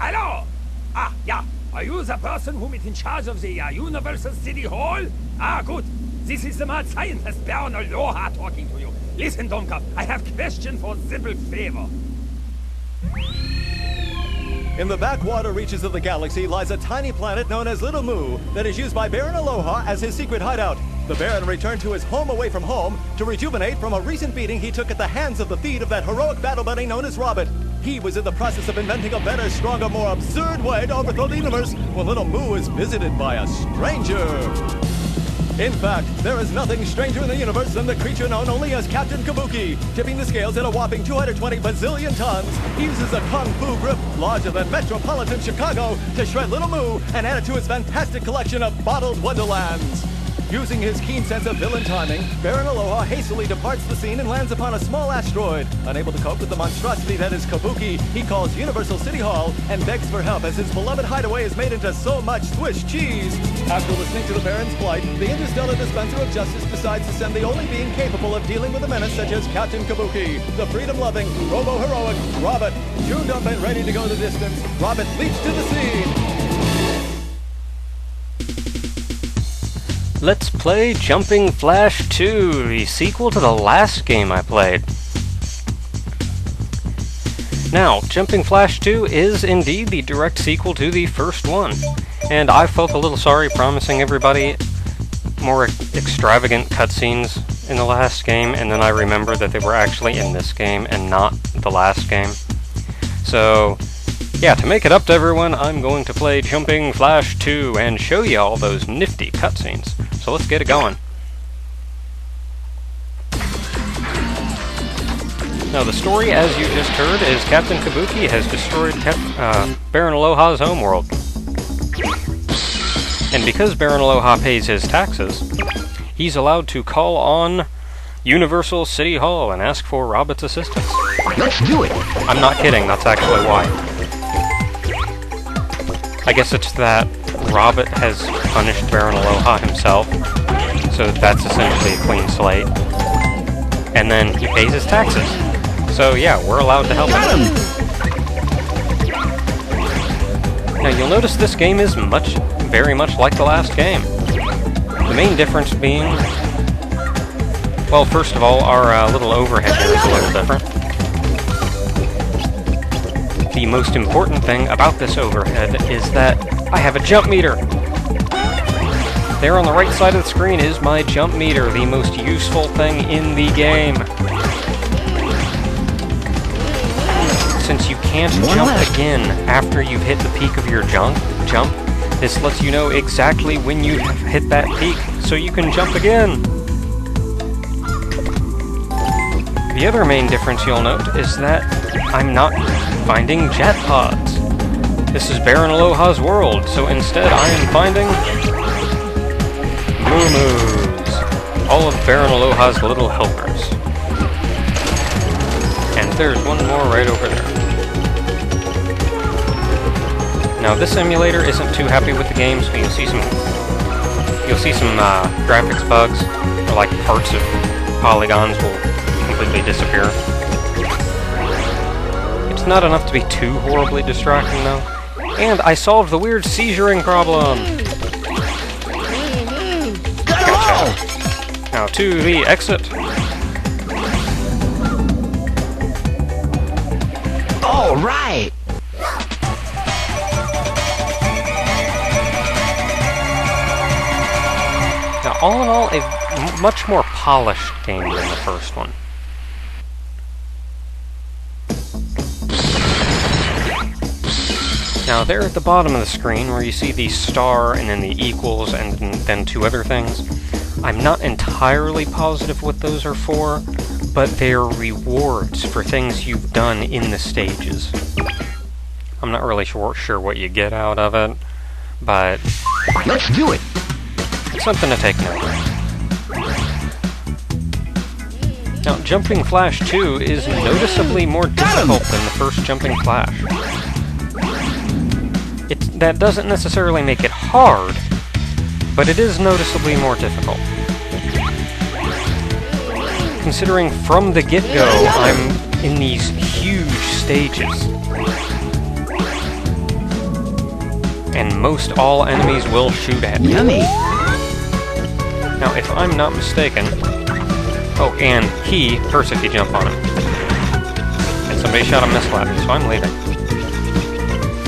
Hello! Ah, yeah. Are you the person whom is in charge of the Universal City Hall? Ah, good. This is the mad scientist Baron Aloha talking to you. Listen, Domka, I have question for simple favor. In the backwater reaches of the galaxy lies a tiny planet known as Little Moo that is used by Baron Aloha as his secret hideout. The Baron returned to his home away from home to rejuvenate from a recent beating he took at the hands of the feet of that heroic battle buddy known as Robert. He was in the process of inventing a better, stronger, more absurd way to overthrow the universe when Little Moo is visited by a stranger. In fact, there is nothing stranger in the universe than the creature known only as Captain Kabuki. Tipping the scales at a whopping 220 bazillion tons, he uses a kung fu grip larger than metropolitan Chicago to shred Little Moo and add it to his fantastic collection of bottled wonderlands. Using his keen sense of villain timing, Baron Aloha hastily departs the scene and lands upon a small asteroid. Unable to cope with the monstrosity that is Kabuki, he calls Universal City Hall and begs for help as his beloved hideaway is made into so much Swiss cheese. After listening to the Baron's plight, the interstellar dispenser of justice decides to send the only being capable of dealing with a menace such as Captain Kabuki, the freedom-loving, robo-heroic Robert. Tuned up and ready to go the distance, Robert leaps to the scene. Let's play Jumping Flash 2, the sequel to the last game I played. Now, Jumping Flash 2 is indeed the direct sequel to the first one, and I felt a little sorry promising everybody more extravagant cutscenes in the last game, and then I remembered that they were actually in this game and not the last game. So, yeah, to make it up to everyone, I'm going to play Jumping Flash 2 and show you all those nifty cutscenes. So let's get it going. Now the story, as you just heard, is Captain Kabuki has destroyed Baron Aloha's homeworld. And because Baron Aloha pays his taxes, he's allowed to call on Universal City Hall and ask for Robot's assistance. Let's do it! I'm not kidding, that's actually why. I guess it's that Robert has punished Baron Aloha himself, so that's essentially a clean slate. And then he pays his taxes. So yeah, we're allowed to help him. Now you'll notice this game is very much like the last game. The main difference being, well, first of all, our little overhead here is a little different. The most important thing about this overhead is that I have a jump meter. There on the right side of the screen is my jump meter, the most useful thing in the game. Since you can't jump again after you've hit the peak of your jump, this lets you know exactly when you have hit that peak, so you can jump again. The other main difference you'll note is that I'm not finding jet pods. This is Baron Aloha's world, so instead I am finding Moo-Moos, all of Baron Aloha's little helpers. And there's one more right over there. Now this emulator isn't too happy with the game, so you'll see some graphics bugs, or like parts of polygons will completely disappear. It's not enough to be too horribly distracting though. And I solved the weird seizuring problem! Gotcha. Now to the exit. All right. Now all in all, a much more polished game than the first one. Now there at the bottom of the screen where you see the star and then the equals and then two other things, I'm not entirely positive what those are for, but they're rewards for things you've done in the stages. I'm not really sure what you get out of it, but let's do it! It's something to take note of. Now, Jumping Flash 2 is noticeably more difficult than the first Jumping Flash. That doesn't necessarily make it hard, but it is noticeably more difficult. Considering from the get-go, I'm in these huge stages. and most all enemies will shoot at you. Yummy. Now, if I'm not mistaken... Oh, and he hurts if you jump on him. And somebody shot a missile at me, so I'm leaving.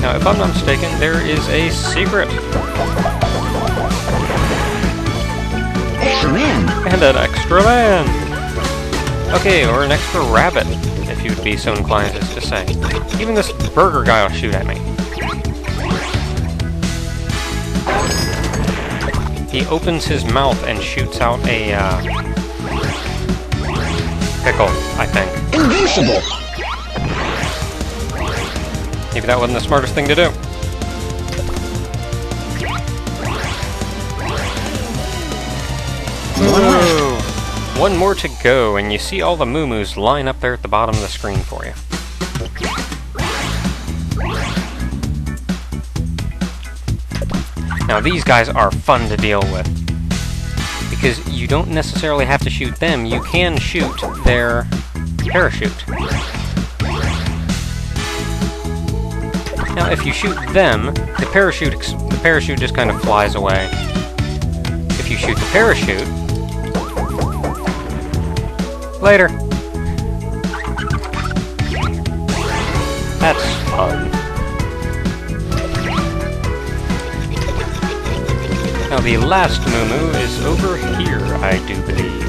Now, if I'm not mistaken, there is a secret. Extra man. And an extra man! Okay, or an extra rabbit, if you'd be so inclined as to say. Even this burger guy will shoot at me. He opens his mouth and shoots out a, pickle, I think. Invincible. Maybe that wasn't the smartest thing to do. Whoa. One more to go, and you see all the moo-moos line up there at the bottom of the screen for you. Now these guys are fun to deal with, because you don't necessarily have to shoot them, you can shoot their parachute. Now if you shoot them, the parachute just kind of flies away. If you shoot the parachute... Later! That's fun. Now the last moo-moo is over here, I do believe.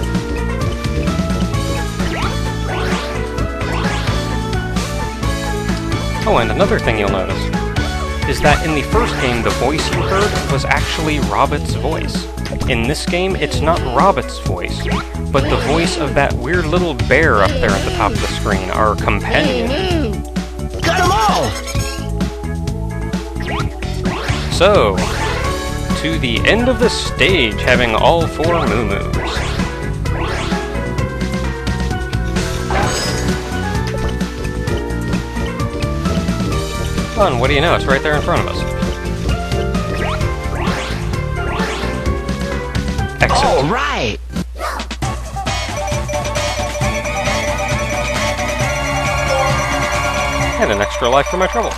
Oh, and another thing you'll notice is that in the first game, the voice you heard was actually Robit's voice. In this game, it's not Robit's voice, but the voice of that weird little bear up there at the top of the screen, our companion. Got 'em all. So, to the end of the stage, having all 4 moo-moos. Come on, what do you know? It's right there in front of us. Exit. All right. And an extra life for my trouble.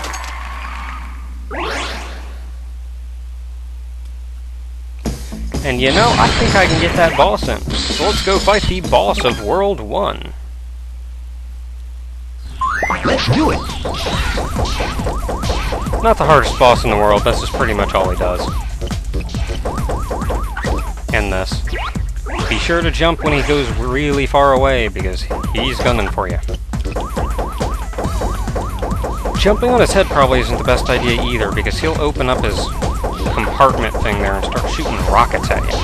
And you know, I think I can get that boss in. So let's go fight the boss of World 1. Let's do it. Not the hardest boss in the world, this is pretty much all he does. And this. Be sure to jump when he goes really far away, because he's gunning for you. Jumping on his head probably isn't the best idea either, because he'll open up his compartment thing there and start shooting rockets at you.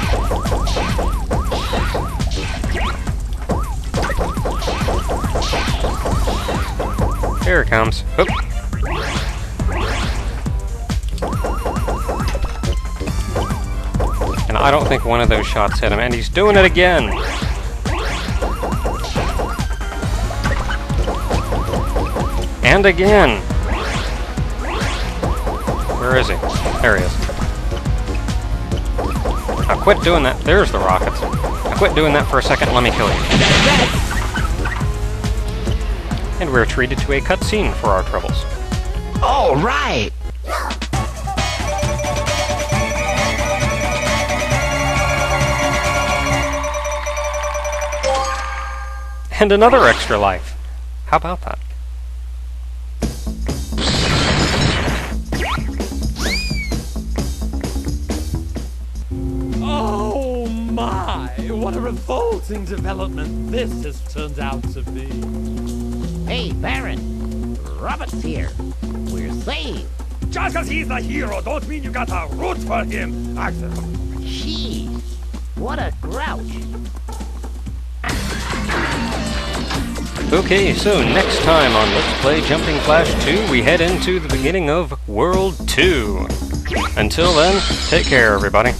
Here it comes. Oop. And I don't think one of those shots hit him, and he's doing it again! And again! Where is he? There he is. Now quit doing that. There's the rockets. Now quit doing that for a second and let me kill you. And we're treated to a cutscene for our troubles. All right. And another extra life. How about that? Oh my! What a revolting development this has turned out to be. Hey, Baron. Robert's here. We're saved. Just because he's the hero don't mean you gotta root for him, Axel. Jeez. What a grouch. Okay, so next time on Let's Play Jumping Flash 2, we head into the beginning of World 2. Until then, take care, everybody.